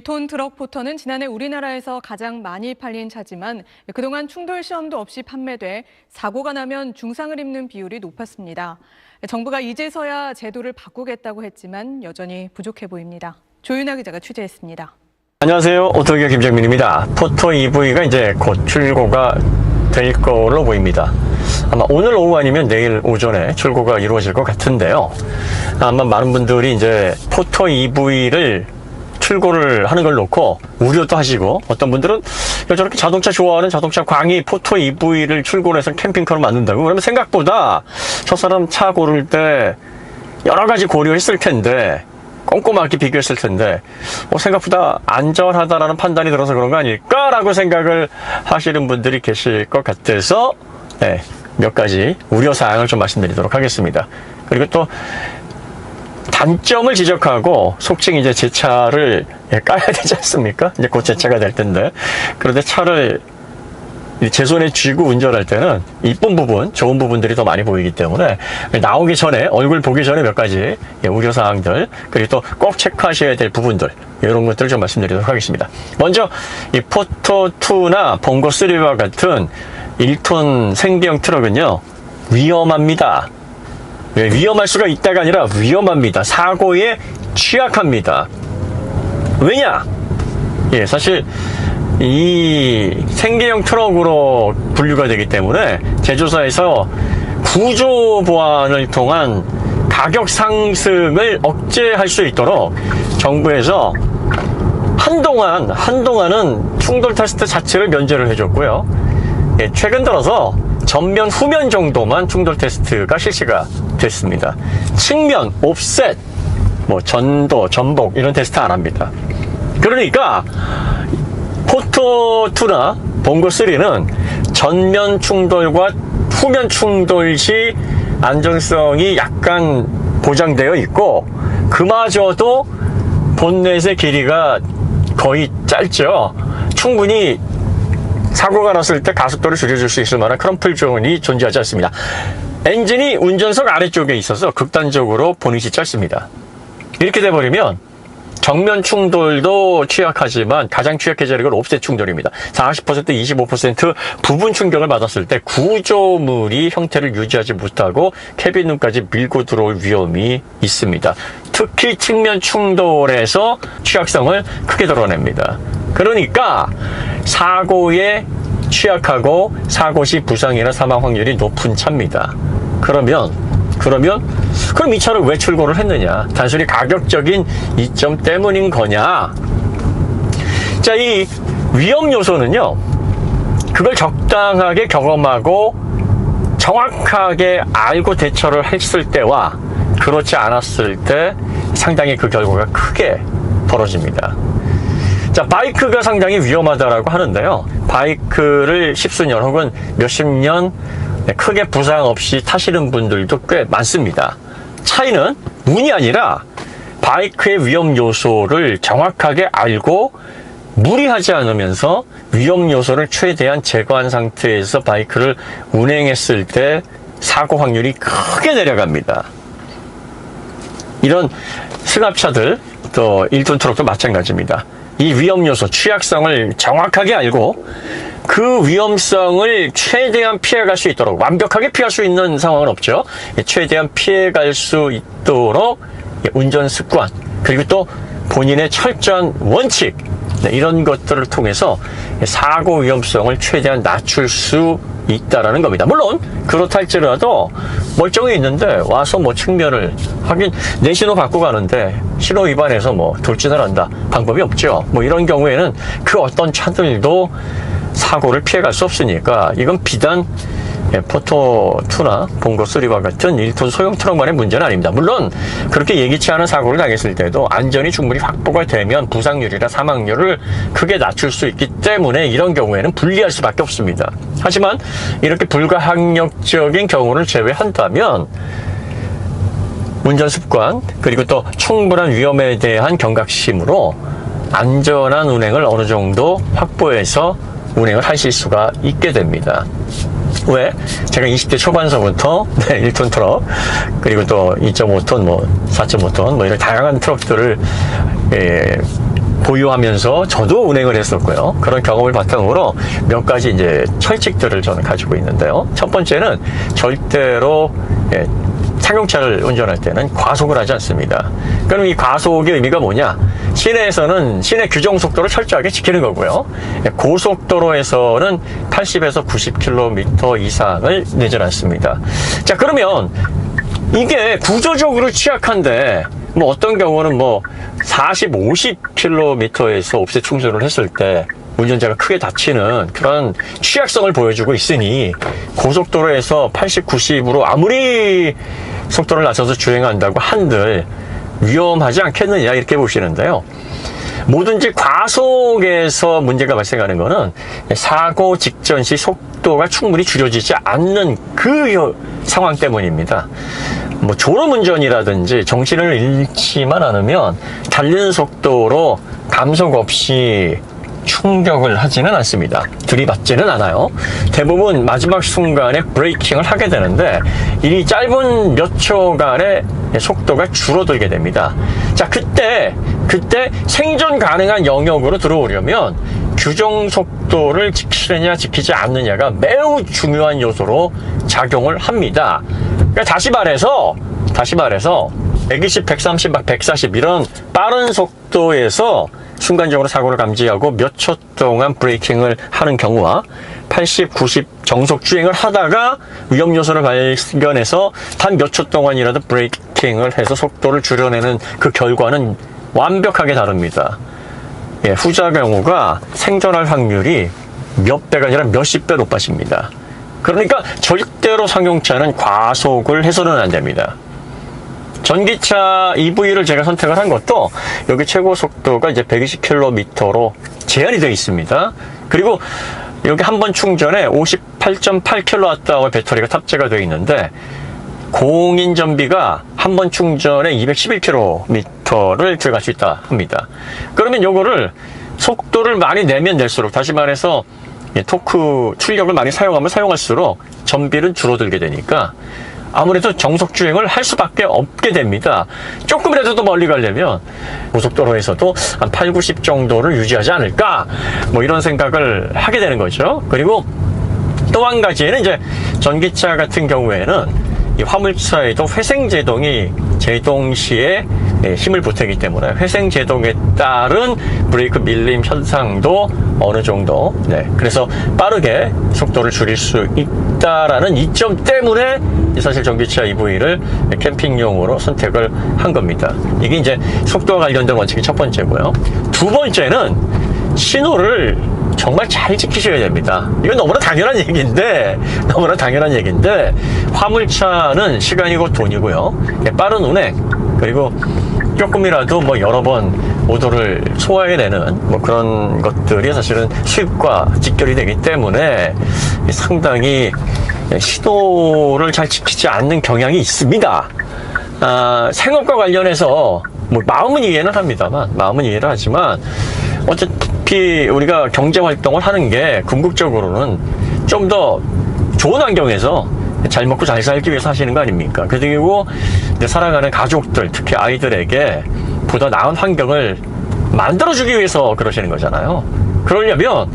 1톤 트럭 포터는 지난해 우리나라에서 가장 많이 팔린 차지만 그동안 충돌 시험도 없이 판매돼 사고가 나면 중상을 입는 비율이 높았습니다. 정부가 이제서야 제도를 바꾸겠다고 했지만 여전히 부족해 보입니다. 조윤아 기자가 취재했습니다. 안녕하세요. 오토기어 김정민입니다. 포터 EV가 이제 곧 출고가 될 걸로 보입니다. 아마 오늘 오후 아니면 내일 오전에 출고가 이루어질 것 같은데요. 아마 많은 분들이 이제 포터 EV를 출고를 하는 걸 놓고 우려도 하시고, 어떤 분들은 저렇게 자동차 좋아하는 자동차 광이 포터 EV를 출고를 해서 캠핑카로 만든다고 그러면 생각보다 저 사람 차 고를 때 여러 가지 고려했을 텐데, 꼼꼼하게 비교했을 텐데 생각보다 안전하다라는 판단이 들어서 그런 거 아닐까라고 생각을 하시는 분들이 계실 것 같아서 몇 가지 우려사항을 좀 말씀드리도록 하겠습니다. 그리고 또 단점을 지적하고, 속칭 이제 제 차를 까야 되지 않습니까? 이제 곧 제 차가 될 텐데, 그런데 차를 제 손에 쥐고 운전할 때는 이쁜 부분, 좋은 부분들이 더 많이 보이기 때문에 나오기 전에, 얼굴 보기 전에 몇 가지 우려사항들, 그리고 또 꼭 체크하셔야 될 부분들, 이런 것들을 좀 말씀드리도록 하겠습니다. 먼저 이 포터2나 봉고3와 같은 1톤 생계형 트럭은요, 위험합니다. 위험할 수가 있다가 아니라 위험합니다. 사고에 취약합니다. 왜냐? 사실 이 생계형 트럭으로 분류가 되기 때문에 제조사에서 구조 보완을 통한 가격 상승을 억제할 수 있도록 정부에서 한동안은 충돌 테스트 자체를 면제를 해줬고요. 최근 들어서 전면, 후면 정도만 충돌 테스트가 실시가 됐습니다. 측면, 옵셋, 전도, 전복 이런 테스트 안 합니다. 그러니까 포터2나 봉고3는 전면 충돌과 후면 충돌 시 안전성이 약간 보장되어 있고, 그마저도 본넷의 길이가 거의 짧죠. 충분히 사고가 났을 때 가속도를 줄여줄 수 있을 만한 크럼플 존이 존재하지 않습니다. 엔진이 운전석 아래쪽에 있어서 극단적으로 보닛이 짧습니다. 이렇게 돼버리면 정면 충돌도 취약하지만 가장 취약해지는 건 옵셋 충돌입니다. 40%, 25% 부분 충격을 받았을 때 구조물이 형태를 유지하지 못하고 캐빈룸까지 밀고 들어올 위험이 있습니다. 특히 측면 충돌에서 취약성을 크게 드러냅니다. 그러니까 사고에 취약하고 사고 시 부상이나 사망 확률이 높은 차입니다. 그럼 이 차를 왜 출고를 했느냐? 단순히 가격적인 이점 때문인 거냐? 자, 이 위험 요소는요, 그걸 적당하게 경험하고 정확하게 알고 대처를 했을 때와 그렇지 않았을 때 상당히 그 결과가 크게 벌어집니다. 자, 바이크가 상당히 위험하다라고 하는데요. 바이크를 십수년 혹은 몇십 년 크게 부상 없이 타시는 분들도 꽤 많습니다. 차이는 운이 아니라 바이크의 위험 요소를 정확하게 알고 무리하지 않으면서 위험 요소를 최대한 제거한 상태에서 바이크를 운행했을 때 사고 확률이 크게 내려갑니다. 이런 승합차들, 또 1톤 트럭도 마찬가지입니다. 이 위험 요소, 취약성을 정확하게 알고 그 위험성을 최대한 피해갈 수 있도록, 완벽하게 피할 수 있는 상황은 없죠. 최대한 피해갈 수 있도록 운전 습관, 그리고 또 본인의 철저한 원칙, 이런 것들을 통해서 사고 위험성을 최대한 낮출 수 있다라는 겁니다. 물론 그렇다 할지라도 멀쩡히 있는데 와서 측면을 하긴, 내 신호 받고 가는데 신호 위반해서 돌진을 한다, 방법이 없죠. 이런 경우에는 그 어떤 차들도 사고를 피해갈 수 없으니까 이건 비단 포터2나 봉고3와 같은 1톤 소형 트럭만의 문제는 아닙니다. 물론 그렇게 예기치 않은 사고를 당했을 때도 안전이 충분히 확보가 되면 부상률이나 사망률을 크게 낮출 수 있기 때문에 이런 경우에는 분리할 수밖에 없습니다. 하지만 이렇게 불가항력적인 경우를 제외한다면 운전 습관, 그리고 또 충분한 위험에 대한 경각심으로 안전한 운행을 어느 정도 확보해서 운행을 하실 수가 있게 됩니다. 왜? 제가 20대 초반서부터 1톤 트럭, 그리고 또 2.5톤, 4.5톤, 이런 다양한 트럭들을 보유하면서 저도 운행을 했었고요. 그런 경험을 바탕으로 몇 가지 이제 철칙들을 저는 가지고 있는데요. 첫 번째는 절대로 상용차를 운전할 때는 과속을 하지 않습니다. 그럼 이 과속의 의미가 뭐냐? 시내에서는 시내 규정 속도를 철저하게 지키는 거고요. 고속도로에서는 80에서 90km 이상을 내지 않습니다. 자, 그러면 이게 구조적으로 취약한데 뭐 어떤 경우는 뭐 40, 50km에서 옵셋 충돌을 했을 때 운전자가 크게 다치는 그런 취약성을 보여주고 있으니 고속도로에서 80, 90으로 아무리 속도를 낮춰서 주행한다고 한들 위험하지 않겠느냐 이렇게 보시는데요. 뭐든지 과속에서 문제가 발생하는 것은 사고 직전 시 속도가 충분히 줄여지지 않는 그 상황 때문입니다. 뭐 졸음운전이라든지 정신을 잃지만 않으면 달리는 속도로 감속 없이 충격을 하지는 않습니다. 들이받지는 않아요. 대부분 마지막 순간에 브레이킹을 하게 되는데 이 짧은 몇 초간의 속도가 줄어들게 됩니다. 자, 그때 생존 가능한 영역으로 들어오려면 규정 속도를 지키느냐 지키지 않느냐가 매우 중요한 요소로 작용을 합니다. 그러니까 다시 말해서 120, 130, 140 이런 빠른 속도에서 순간적으로 사고를 감지하고 몇 초 동안 브레이킹을 하는 경우와 80, 90 정속 주행을 하다가 위험 요소를 발견해서 단 몇 초 동안이라도 브레이킹을 해서 속도를 줄여내는 그 결과는 완벽하게 다릅니다. 후자 경우가 생존할 확률이 몇 배가 아니라 몇십 배 높아집니다. 그러니까 절대로 상용차는 과속을 해서는 안 됩니다. 전기차 EV를 제가 선택을 한 것도 여기 최고 속도가 이제 120km로 제한이 되어 있습니다. 그리고 여기 한 번 충전에 58.8kWh 배터리가 탑재가 되어 있는데 공인 전비가 한 번 충전에 211km를 들어갈 수 있다 합니다. 그러면 요거를 속도를 많이 내면 낼수록, 다시 말해서 토크 출력을 많이 사용하면 사용할수록 전비는 줄어들게 되니까 아무래도 정속 주행을 할 수밖에 없게 됩니다. 조금이라도 더 멀리 가려면 고속도로에서도 한 8, 90 정도를 유지하지 않을까, 뭐 이런 생각을 하게 되는 거죠. 그리고 또 한 가지는 이제 전기차 같은 경우에는 이 화물차에도 회생제동이 제동 시에 힘을 보태기 때문에 회생제동에 따른 브레이크 밀림 현상도 어느 정도, 그래서 빠르게 속도를 줄일 수 있다라는 이점 때문에 사실 전기차 EV를 캠핑용으로 선택을 한 겁니다. 이게 이제 속도와 관련된 원칙이 첫 번째고요. 두 번째는 신호를 정말 잘 지키셔야 됩니다. 이건 너무나 당연한 얘기인데 화물차는 시간이고 돈이고요. 빠른 운행, 그리고 조금이라도 뭐 여러 번 오도를 소화해내는 뭐 그런 것들이 사실은 수입과 직결이 되기 때문에 상당히 신호를 잘 지키지 않는 경향이 있습니다. 생업과 관련해서 뭐 마음은 이해는 하지만 어차피 우리가 경제 활동을 하는 게 궁극적으로는 좀 더 좋은 환경에서 잘 먹고 잘 살기 위해서 하시는 거 아닙니까? 그리고 이제 살아가는 가족들, 특히 아이들에게 보다 나은 환경을 만들어주기 위해서 그러시는 거잖아요. 그러려면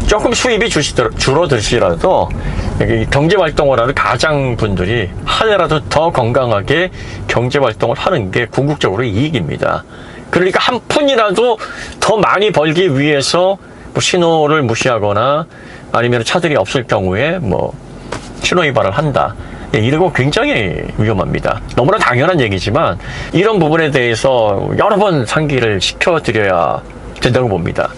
조금 수입이 줄어들시라도 경제 활동을 하는 가장분들이 하나라도 더 건강하게 경제 활동을 하는 게 궁극적으로 이익입니다. 그러니까 한 푼이라도 더 많이 벌기 위해서 뭐 신호를 무시하거나 아니면 차들이 없을 경우에 뭐 신호 위반을 한다, 이러고 굉장히 위험합니다. 너무나 당연한 얘기지만 이런 부분에 대해서 여러 번 상기를 시켜드려야 된다고 봅니다.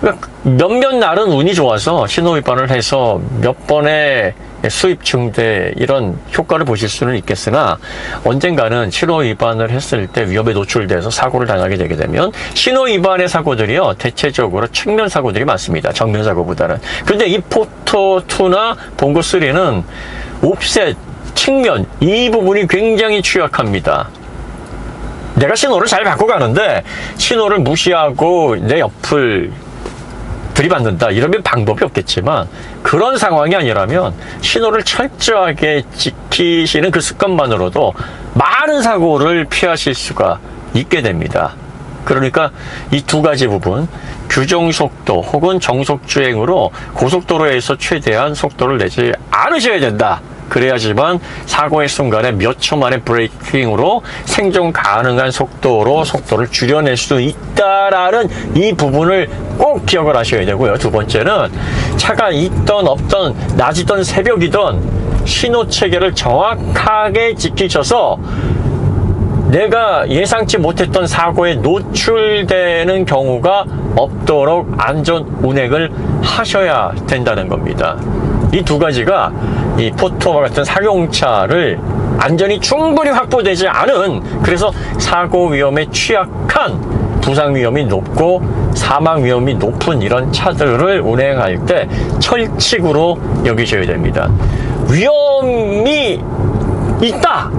그러니까 몇몇 날은 운이 좋아서 신호 위반을 해서 몇 번의 수입 증대 이런 효과를 보실 수는 있겠으나 언젠가는 신호 위반을 했을 때 위험에 노출돼서 사고를 당하게 되게 되면 신호 위반의 사고들이요 대체적으로 측면 사고들이 많습니다. 정면 사고보다는. 그런데 이 포토2나 봉고3는 옵셋, 측면 이 부분이 굉장히 취약합니다. 내가 신호를 잘 받고 가는데 신호를 무시하고 내 옆을 들이받는다 이러면 방법이 없겠지만, 그런 상황이 아니라면 신호를 철저하게 지키시는 그 습관만으로도 많은 사고를 피하실 수가 있게 됩니다. 그러니까 이 두 가지 부분, 규정 속도 혹은 정속 주행으로 고속도로에서 최대한 속도를 내지 않으셔야 된다. 그래야지만 사고의 순간에 몇 초 만에 브레이킹으로 생존 가능한 속도로 속도를 줄여낼 수 있다라는 이 부분을 꼭 기억을 하셔야 되고요. 두 번째는 차가 있던 없던 낮이든 새벽이든 신호 체계를 정확하게 지키셔서 내가 예상치 못했던 사고에 노출되는 경우가 없도록 안전 운행을 하셔야 된다는 겁니다. 이 두 가지가 이 포토와 같은 상용차를 안전이 충분히 확보되지 않은, 그래서 사고 위험에 취약한, 부상 위험이 높고 사망 위험이 높은 이런 차들을 운행할 때 철칙으로 여기셔야 됩니다. 위험이 있다!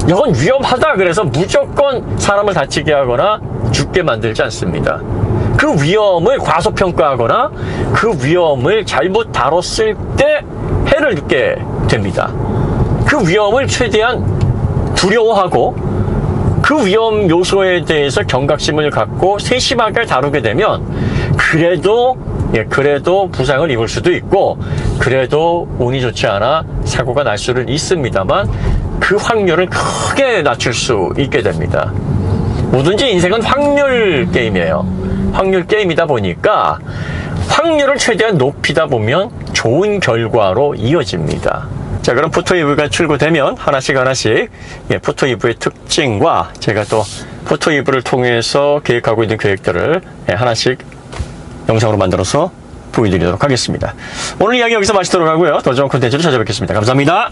이건 위험하다 그래서 무조건 사람을 다치게 하거나 죽게 만들지 않습니다. 그 위험을 과소평가하거나 그 위험을 잘못 다뤘을 때 해를 입게 됩니다. 그 위험을 최대한 두려워하고 그 위험 요소에 대해서 경각심을 갖고 세심하게 다루게 되면 그래도 부상을 입을 수도 있고 그래도 운이 좋지 않아 사고가 날 수는 있습니다만 그 확률을 크게 낮출 수 있게 됩니다. 뭐든지 인생은 확률 게임이에요. 확률 게임이다 보니까 확률을 최대한 높이다 보면 좋은 결과로 이어집니다. 자, 그럼 포토 EV가 출고되면 하나씩 포토 EV의 특징과 제가 또 포토 EV를 통해서 계획하고 있는 계획들을 하나씩 영상으로 만들어서 보여드리도록 하겠습니다. 오늘 이야기 여기서 마치도록 하고요. 더 좋은 콘텐츠로 찾아뵙겠습니다. 감사합니다.